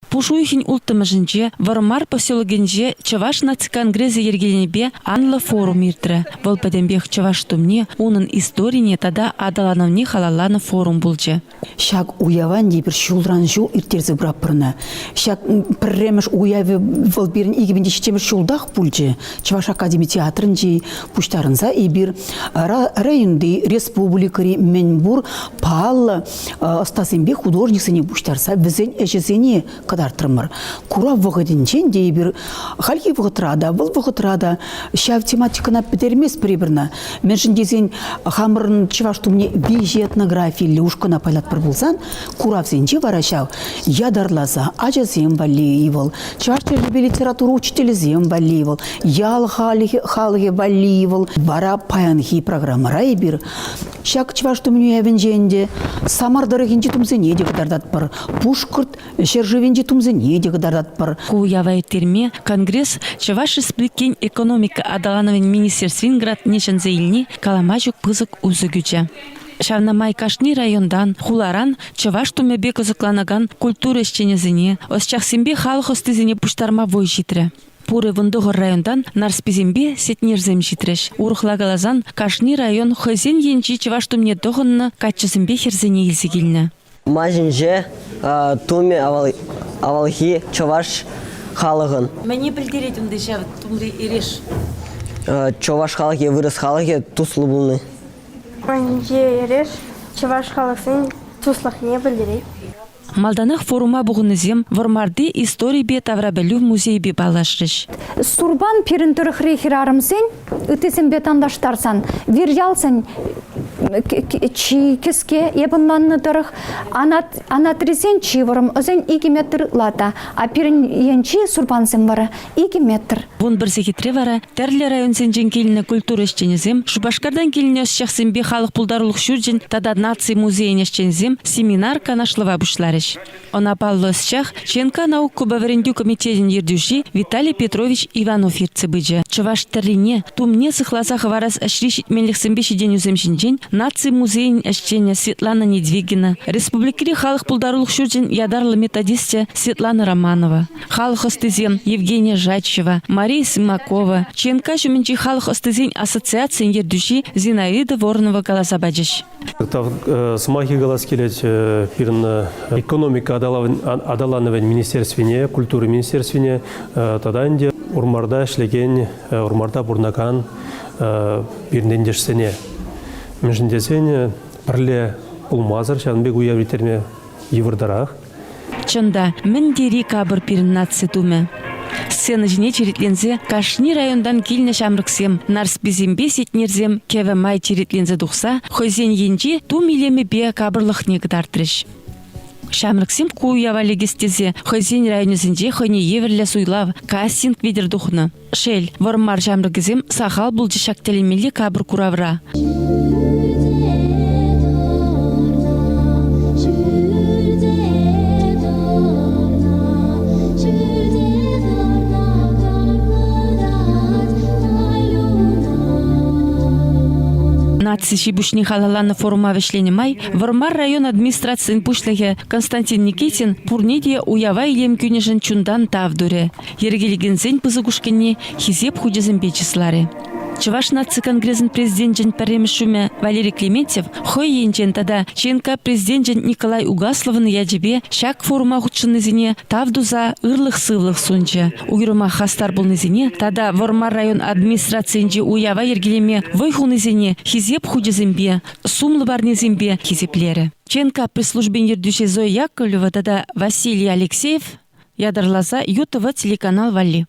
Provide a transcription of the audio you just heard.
Пушуихин ултымыжынче, Вармар поселогенче Чаваш нацконгрессе ергеленебе анлы форум иртірі. Вол пәдембех Чаваш тумне, унын историне тада адалановне халаланы форум булчы. Шак уяван дейбір шулран жул иртерзі браппырына. Шак пірреміш уявы вылберін егебенде шетемір шулдақ булчы. Чаваш академи театрынче пуштарынса ебір районды республикари Менбур пал остасынбе художниксыне пуштарса візен әжезене кадартырмыр. Кура вғыдынчен дейбір халки вғытрада, бұл вғытрада шав тематикана бідермес біребірна. Меншін дезен хамырын чываштумне бейжі этнографиялі ушқына пайлатпыр болсан, кура взенче вара шав ядарлаза, ажазем валейвыл, чываштерлебе литературу учителізем валейвыл, ял халге валейвыл, вара паянхи программара ебір. Шак чываштумне әвенженде самардарығынче тумзене де кадардатпыр, пушкырт шержевенде тумзене де кадардатпыр. Куявай терме конгресс Чаваш Республикин экономика адалановын министерствин град нешензе илни каламажук пызык узыгюча. Шавнамай Кашни райондан хуларан Чаваш тумебе кызыкланаган культура ишченезине, осчахсембе халық остызине пуштарма вой житре. Пуры вындығыр райондан нарспезембе сетнерзем житреш. Урухлагалазан Кашни район хызен енчи Чаваш тумне доғынны катчызембе херзене илзігілні. Мажинже туме авалхи Чаваш халығын. Мәне білдерет үнді жав тумды ереш. Чаваш халығы вырыс халығы туслы бұлны. Мәнже ереш Чаваш халықсын туслық не білдерет. Малданах форума бұғынызем Вармарды истории бе таврабелю музей бе балашрыш. Сурбан перінтірі хрейхерарымсен, үтесен бе тандаштарсан, верялсан кеске ебынланны дырық, анатризен чивырым, өзен 2 метр лата, а перін енчи сурбансен бары 2 метр. Вон бір секетре вара, тәрлі районсен жен келіне культура ішченезем, Шубашкардан келіне өсчақсен бе халық пұлдарылық жүрджен, тада наци музейін ішченезем, семинар канашлыва бұшларыш. Она паллы өсчақ, Ченка науку баварендю комитетен ердюши Виталий Петрович Иванов ерцебыджа. Чаваш тәрлине, тумне сықлазақ варас әшришит менліксенбе шеден үземшінжен, наци музейін әшчене Светлана Недвигина, республикари халық пұлдарылық жүрджен ядарлы методистя Светлана Романова, халық остызен Евгения Жачева, Мария Симакова, Ченка жүмінчі халық остызен ассоциациян ердюши Зинаида Воронова галазабаджыш. Смахи галас келет пирн экономика адалановын министерствине, культуры министерствине, таданде урмарда эшлеген, урмарда бурнакан бирнендешсене. Межіндесен бірле ұлмазыр, шанбек уявритерме евырдарақ. Чында, мен дери кабыр пирн наци туме. Сцена жіне черетлензе Кашни райондан келіне шамрықсем, нарспезембе сетнерзем кеве май черетлензе дұқса, хозен енжи ту милеме бе кабырлық негідартырыш. Шамрықсем куявалі гестезе, хозен районезінде хыне еверлі суйлав, кастинг ведер дұқны. Шел, вармар шамрықзем сахал бұлжы шактелемелі кабыр куравра. Наци шибушни халаланы форума вешлени май, Вармар район администрациян пушлығы Константин Никитин пурнедия уява илем күнешін чундан тавдуре. Ергелігінзен пызығушкенне хизеп худезін бечіслары. Чаваш наци конгрессін президентжен пәрремішуме Валерий Клементьев хой енчен тада Ченка президентжен Николай Угасловын яджебе шак форума худшынызіне тавдуза ырлық сывлық сунчы. Уйрыма хастар болнызіне тада Вармар район администрациянжи уява ергелеме вайхунызіне хизеп худезімбе, сумлы барнезімбе хизеплері. Ченка пресс-службен ердюше Зоя Яковлева тада Василий Алексеев ядарлаза ЮТВ телеканал Валли.